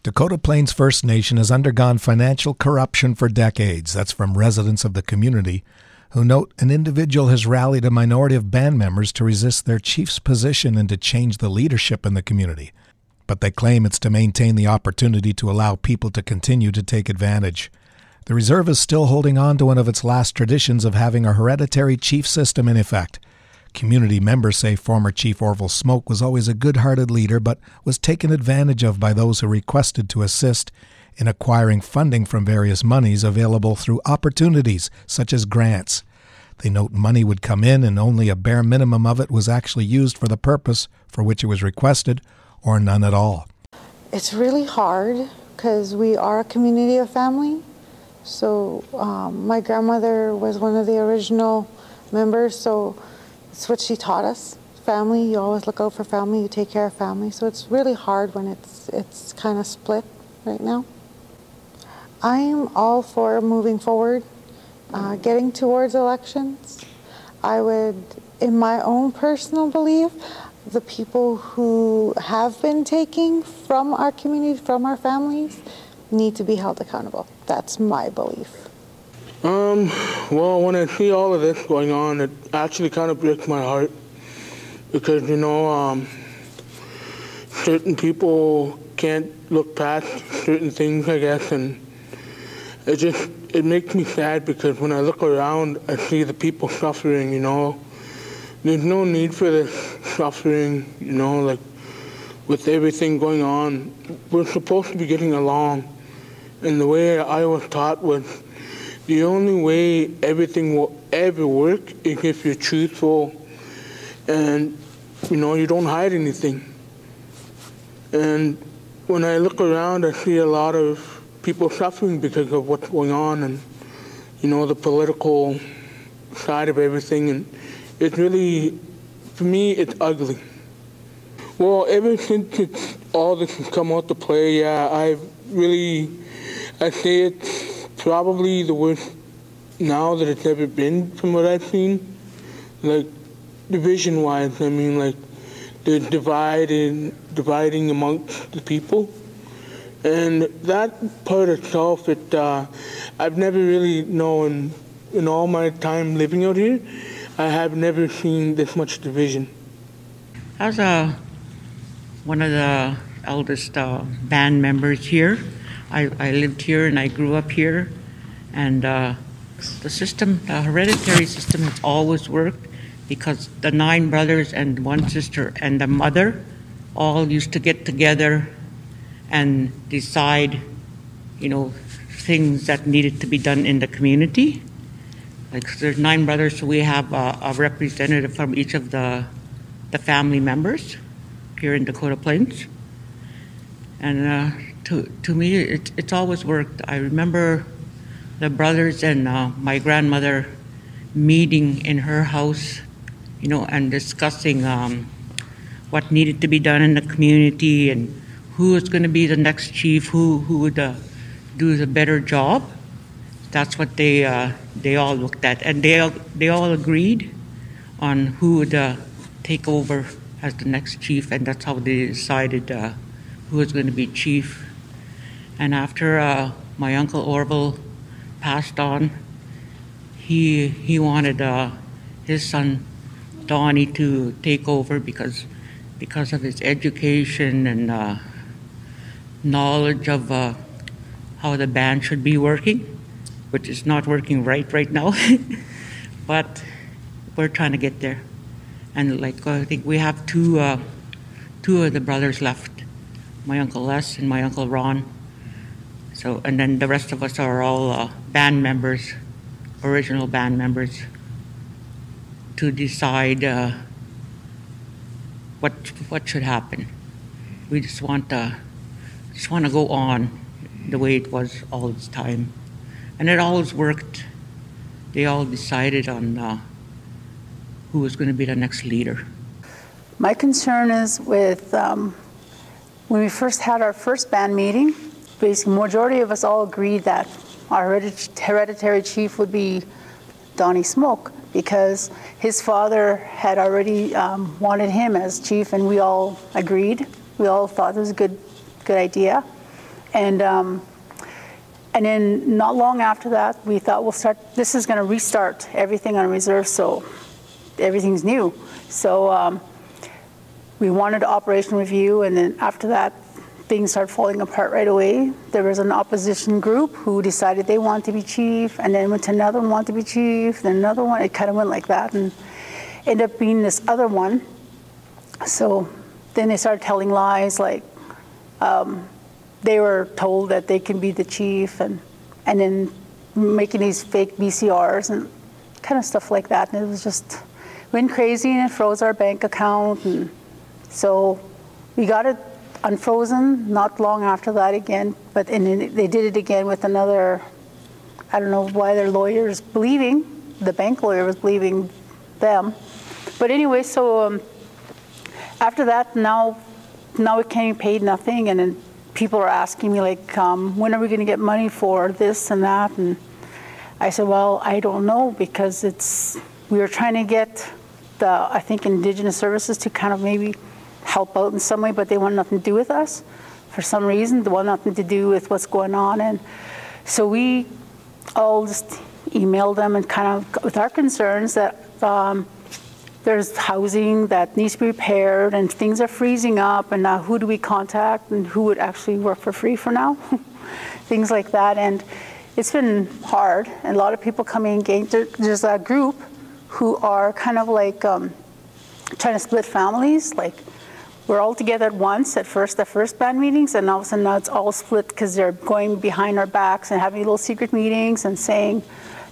Dakota Plains First Nation has undergone financial corruption for decades. That's from residents of the community who note an individual has rallied a minority of band members to resist their chief's position and to change the leadership in the community. But they claim it's to maintain the opportunity to allow people to continue to take advantage. The reserve is still holding on to one of its last traditions of having a hereditary chief system in effect. Community members say former Chief Orville Smoke was always a good-hearted leader but was taken advantage of by those who requested to assist in acquiring funding from various monies available through opportunities such as grants. They note money would come in and only a bare minimum of it was actually used for the purpose for which it was requested, or none at all. It's really hard because we are a community of family. So my grandmother was one of the original members, so it's what she taught us. Family, you always look out for family, you take care of family. So it's really hard when it's kind of split right now. I'm all for moving forward, getting towards elections. I would, in my own personal belief, the people who have been taking from our community, from our families, need to be held accountable. That's my belief. Well, when I see all of this going on, it actually kind of breaks my heart because, certain people can't look past certain things, I guess, and it makes me sad because when I look around, I see the people suffering, There's no need for this suffering, like with everything going on. We're supposed to be getting along, and the way I was taught was the only way everything will ever work is if you're truthful and, you don't hide anything. And when I look around, I see a lot of people suffering because of what's going on and, the political side of everything. And it's really, for me, it's ugly. Well, ever since all this has come out to play, yeah, I say it's probably the worst now that it's ever been from what I've seen. Like, division-wise, the dividing amongst the people. And that part itself, I've never really known, in all my time living out here, I have never seen this much division. I was one of the eldest band members here. I lived here and I grew up here, and the hereditary system has always worked because the 9 brothers and 1 sister and the mother all used to get together and decide, things that needed to be done in the community. Like, there's 9 brothers, so we have a representative from each of the family members here in Dakota Plains. And to me, it's always worked. I remember the brothers and my grandmother meeting in her house, and discussing what needed to be done in the community and who was going to be the next chief, who would do the better job. That's what they all looked at, and they all agreed on who would take over as the next chief, and that's how they decided who was going to be chief. And after my uncle Orville passed on, he wanted his son Donnie to take over because of his education and knowledge of how the band should be working, which is not working right now. But we're trying to get there. And I think we have two of the brothers left, my Uncle Les and my Uncle Ron. So, and then the rest of us are all band members, original band members, to decide what should happen. We just want to go on the way it was all this time, and it always worked. They all decided on who was going to be the next leader. My concern is with when we first had our first band meeting, basically majority of us all agreed that our hereditary chief would be Donnie Smoke because his father had already wanted him as chief, and we all agreed. We all thought it was a good idea. And then not long after that, we thought this is going to restart everything on reserve, so everything's new. So we wanted an operation review, and then after that, things started falling apart right away. There was an opposition group who decided they wanted to be chief, and then went to another one wanted to be chief, then another one. It kind of went like that, and ended up being this other one. So then they started telling lies, like they were told that they can be the chief, and then making these fake BCRs and kind of stuff like that. And it was just went crazy, and it froze our bank account. And so we got it unfrozen not long after that again. But and then they did it again with another. I don't know why their lawyers believing the bank lawyer was believing them. But anyway, so after that, now we can't be paid nothing, and then people are asking me, like, when are we going to get money for this and that? And I said, well, I don't know, because we were trying to get I think, Indigenous Services to kind of maybe help out in some way, but they want nothing to do with us for some reason. They want nothing to do with what's going on. And so we all just emailed them and kind of with our concerns that there's housing that needs to be repaired, and things are freezing up, and now who do we contact, and who would actually work for free for now? Things like that. And it's been hard, and a lot of people coming engaged. There's a group who are kind of like trying to split families. Like, we're all together at once at the first band meetings, and all of a sudden now it's all split because they're going behind our backs and having little secret meetings and saying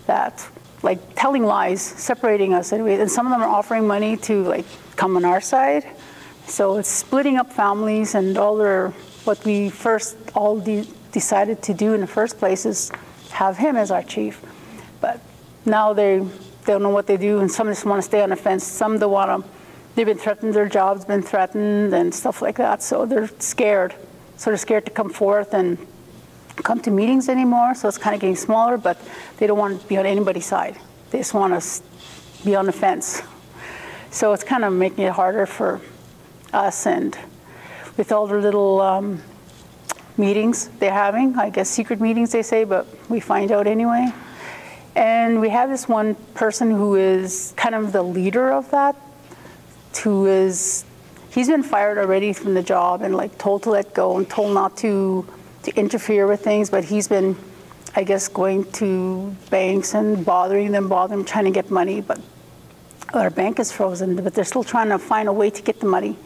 that, like, telling lies, separating us anyway. And some of them are offering money to, like, come on our side. So it's splitting up families, and what we first all decided to do in the first place is have him as our chief. But now they don't know what they do, and some just want to stay on the fence. Some don't want to. They've been threatened, their job's been threatened and stuff like that. So they're scared. So they're scared to come forth and come to meetings anymore, so it's kind of getting smaller, but they don't want to be on anybody's side. They just want to be on the fence. So it's kind of making it harder for us, and with all the little meetings they're having, I guess secret meetings they say, but we find out anyway. And we have this one person who is kind of the leader of that, he's been fired already from the job and, like, told to let go and told not to interfere with things, but he's been, I guess, going to banks and bothering them, trying to get money, but our bank is frozen, but they're still trying to find a way to get the money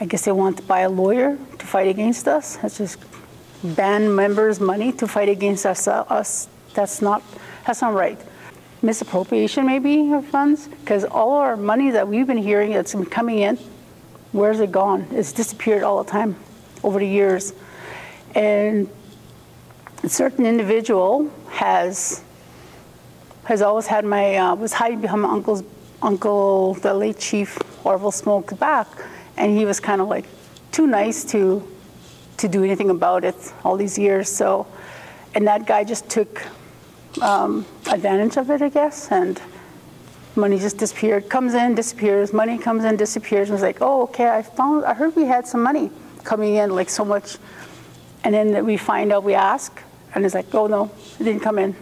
I guess they want to buy a lawyer to fight against us. That's just band members' money to fight against us. That's not right. Misappropriation maybe of funds, because all our money that we've been hearing that's been coming in, where's it gone? It's disappeared all the time over the years. And a certain individual has always had was hiding behind my uncle, the late Chief Orville Smoke's back, and he was kind of like too nice to do anything about it all these years. So, and that guy just took advantage of it, I guess, and money just disappeared, comes in, disappears, money comes in, disappears, and was like, oh, okay, I heard we had some money coming in, like so much, and then we find out, we ask, and it's like, oh no, it didn't come in.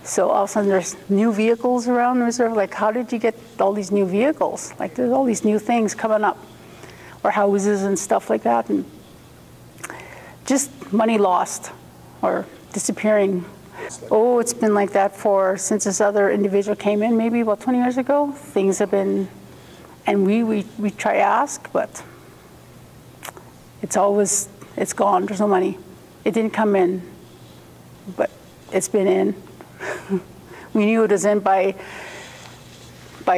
So all of a sudden there's new vehicles around the reserve, like, how did you get all these new vehicles? Like, there's all these new things coming up, or houses and stuff like that, and just money lost or disappearing. Oh, it's been like that since this other individual came in, maybe about 20 years ago. Things have been, and we try to ask, but it's gone. There's no money. It didn't come in, but it's been in. We knew it was in by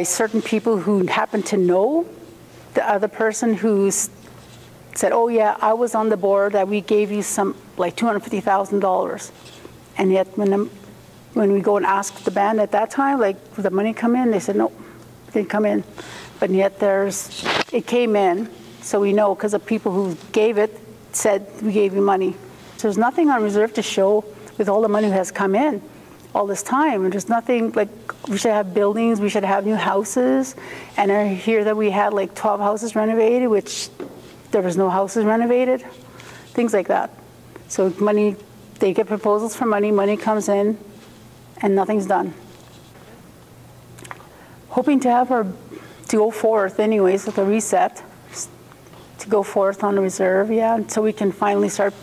certain people who happened to know the other person who said, oh yeah, I was on the board that we gave you some, like $250,000. And yet when we go and ask the band at that time, like, did the money come in? They said, no, it didn't come in. But yet it came in, so we know, because the people who gave it said, we gave you money. So there's nothing on reserve to show with all the money that has come in all this time. And there's nothing, like, we should have buildings, we should have new houses. And I hear that we had like 12 houses renovated, which there was no houses renovated. things like that. So money, they get proposals for money, money comes in, and nothing's done. Hoping to have to go forth anyways with a reset, to go forth on the reserve, so we can finally start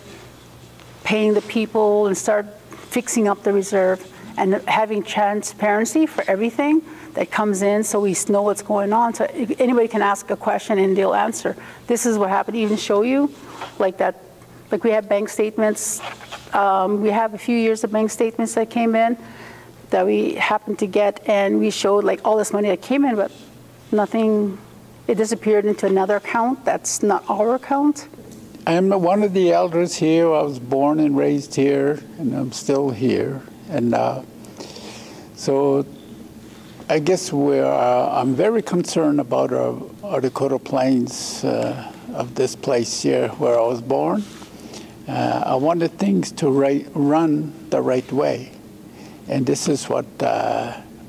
paying the people and start fixing up the reserve and having transparency for everything that comes in, so we know what's going on. So anybody can ask a question and they'll answer. This is what happened. Even show you, like that. Like we have bank statements. We have a few years of bank statements that came in that we happened to get, and we showed like all this money that came in, but nothing. It disappeared into another account. That's not our account. I'm one of the elders here. I was born and raised here, and I'm still here. And so I guess I'm very concerned about our Dakota Plains of this place here where I was born. I wanted things to run the right way. And this is what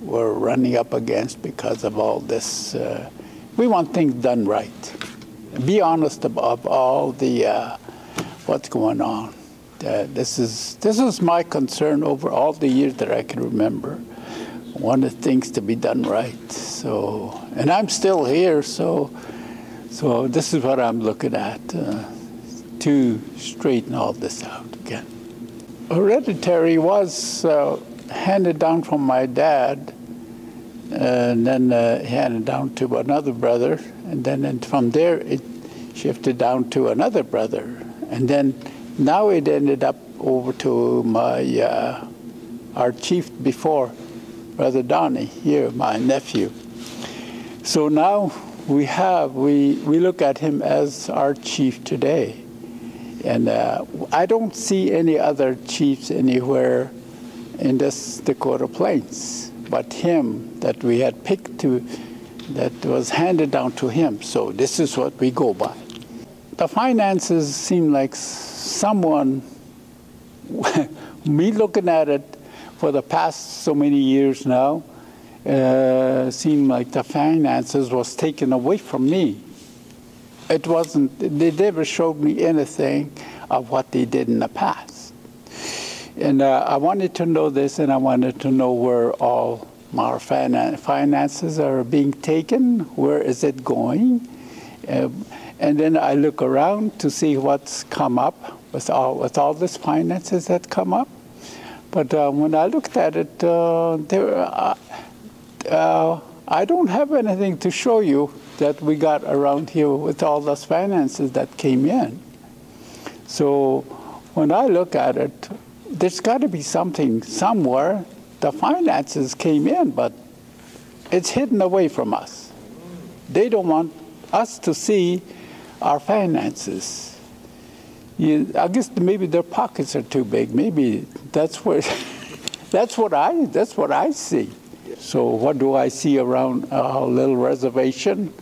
we're running up against because of all this. We want things done right. Be honest about all the what's going on. This is my concern over all the years that I can remember. I wanted things to be done right. So, and I'm still here. So this is what I'm looking at to straighten all this out again. Hereditary was handed down from my dad, and then handed down to another brother, and then from there it shifted down to another brother, and then now it ended up over to my our chief before, Brother Donnie here, my nephew. So now we look at him as our chief today, and I don't see any other chiefs anywhere in this Dakota Plains but him that we had picked that was handed down to him. So this is what we go by. The finances seem like someone, me looking at it for the past so many years now, seemed like the finances was taken away from me. It wasn't, they never showed me anything of what they did in the past. And I wanted to know this, and I wanted to know where all our finances are being taken, where is it going? And then I look around to see what's come up with all these finances that come up. But when I looked at it, I don't have anything to show you that we got around here with all those finances that came in. So when I look at it, there's got to be something somewhere. The finances came in, but it's hidden away from us. They don't want us to see our finances. I guess maybe their pockets are too big. Maybe that's where that's what I see. So what do I see around our little reservation?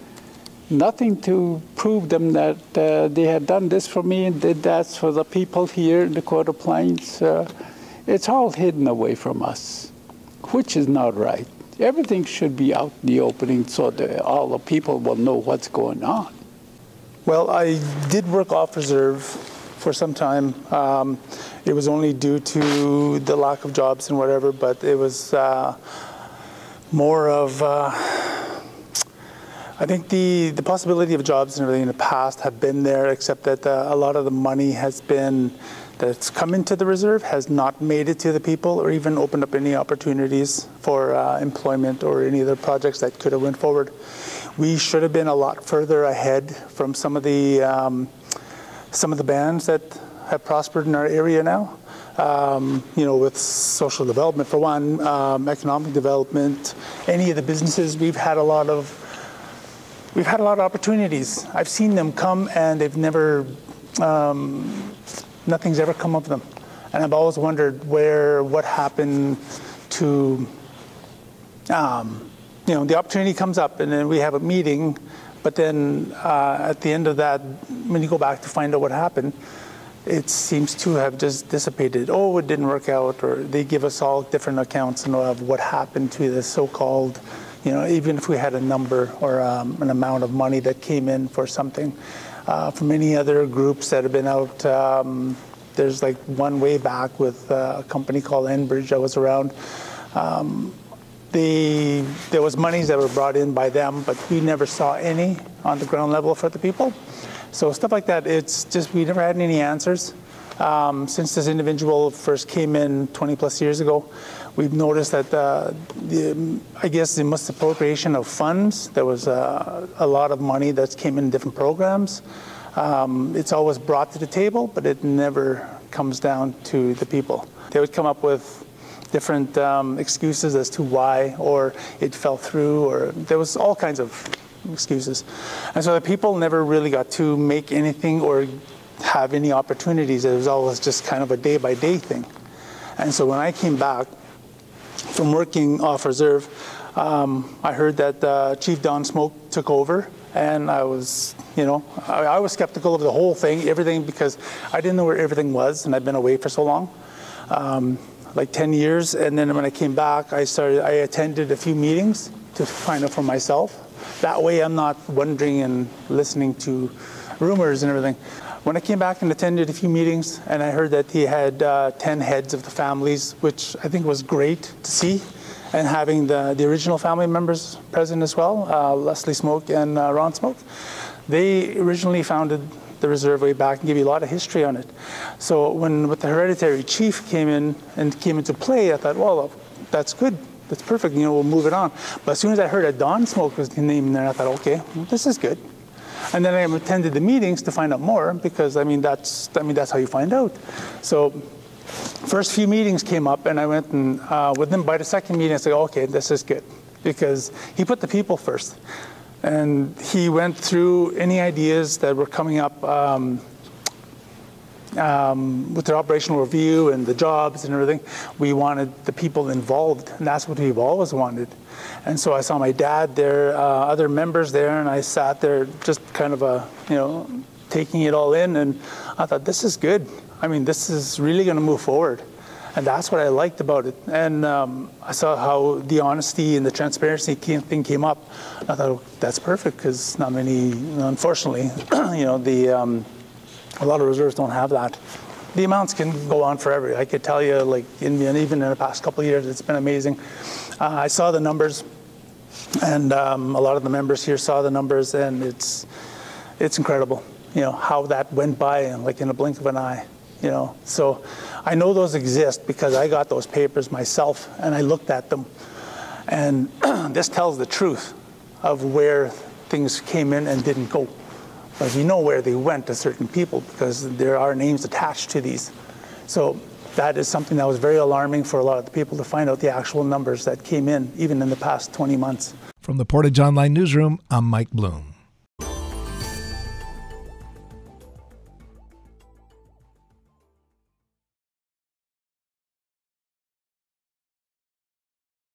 Nothing to prove them that they had done this for me and did that for the people here in Dakota Plains. It's all hidden away from us, which is not right. Everything should be out in the opening so that all the people will know what's going on. Well, I did work off reserve for some time. It was only due to the lack of jobs and whatever, but it was more of, I think the possibility of jobs and everything in the past have been there, except that a lot of the money that's come into the reserve has not made it to the people or even opened up any opportunities for employment or any other projects that could have went forward. We should have been a lot further ahead from some of the bands that have prospered in our area now. With social development for one, economic development, any of the businesses, we've had a lot of opportunities. I've seen them come and they've never, nothing's ever come of them. And I've always wondered what happened to, the opportunity comes up and then we have a meeting, but then at the end of that, when you go back to find out what happened, it seems to have just dissipated. Oh, it didn't work out, or they give us all different accounts of what happened to the so-called even if we had a number or an amount of money that came in for something. From any other groups that have been out, there's like one way back with a company called Enbridge that was around. There was monies that were brought in by them, but we never saw any on the ground level for the people. So stuff like that, it's just we never had any answers. Since this individual first came in 20 plus years ago, we've noticed that I guess the misappropriation of funds, there was a lot of money that came in different programs. It's always brought to the table, but it never comes down to the people. They would come up with different excuses as to why, or it fell through, or there was all kinds of excuses. And so the people never really got to make anything or have any opportunities. It was always just kind of a day-by-day thing. And so when I came back from working off reserve, I heard that Chief Donna Smoke took over, and I was, I was skeptical of the whole thing, everything, because I didn't know where everything was, and I've been away for so long, like 10 years. And then when I came back, I attended a few meetings to find out for myself. That way I'm not wondering and listening to rumors and everything. When I came back and attended a few meetings, and I heard that he had 10 heads of the families, which I think was great to see, and having the original family members present as well, Leslie Smoke and Ron Smoke. They originally founded the reserve way back and gave you a lot of history on it. So with the hereditary chief came into play, I thought, well, that's good. That's perfect. We'll move it on. But as soon as I heard that Donna Smoke was named there, I thought, okay, well, this is good. And then I attended the meetings to find out more, because that's how you find out. So first few meetings came up, and I went and by the second meeting I said, okay, this is good, because he put the people first, and he went through any ideas that were coming up with the operational review and the jobs and everything. We wanted the people involved, and that's what we've always wanted. And so I saw my dad there, other members there, and I sat there just kind of taking it all in, and I thought, this is good. I mean, this is really going to move forward. And that's what I liked about it. And I saw how the honesty and the transparency thing came up. I thought, oh, that's perfect, because not many, unfortunately, a lot of reserves don't have that. The amounts can go on forever. I could tell you, like, even in the past couple of years, it's been amazing. I saw the numbers, and a lot of the members here saw the numbers, and it's incredible, how that went by, like in a blink of an eye, So I know those exist because I got those papers myself, and I looked at them, and this tells the truth of where things came in and didn't go. But you know where they went to certain people, because there are names attached to these. So that is something that was very alarming for a lot of the people, to find out the actual numbers that came in, even in the past 20 months. From the Portage Online Newsroom, I'm Mike Blume.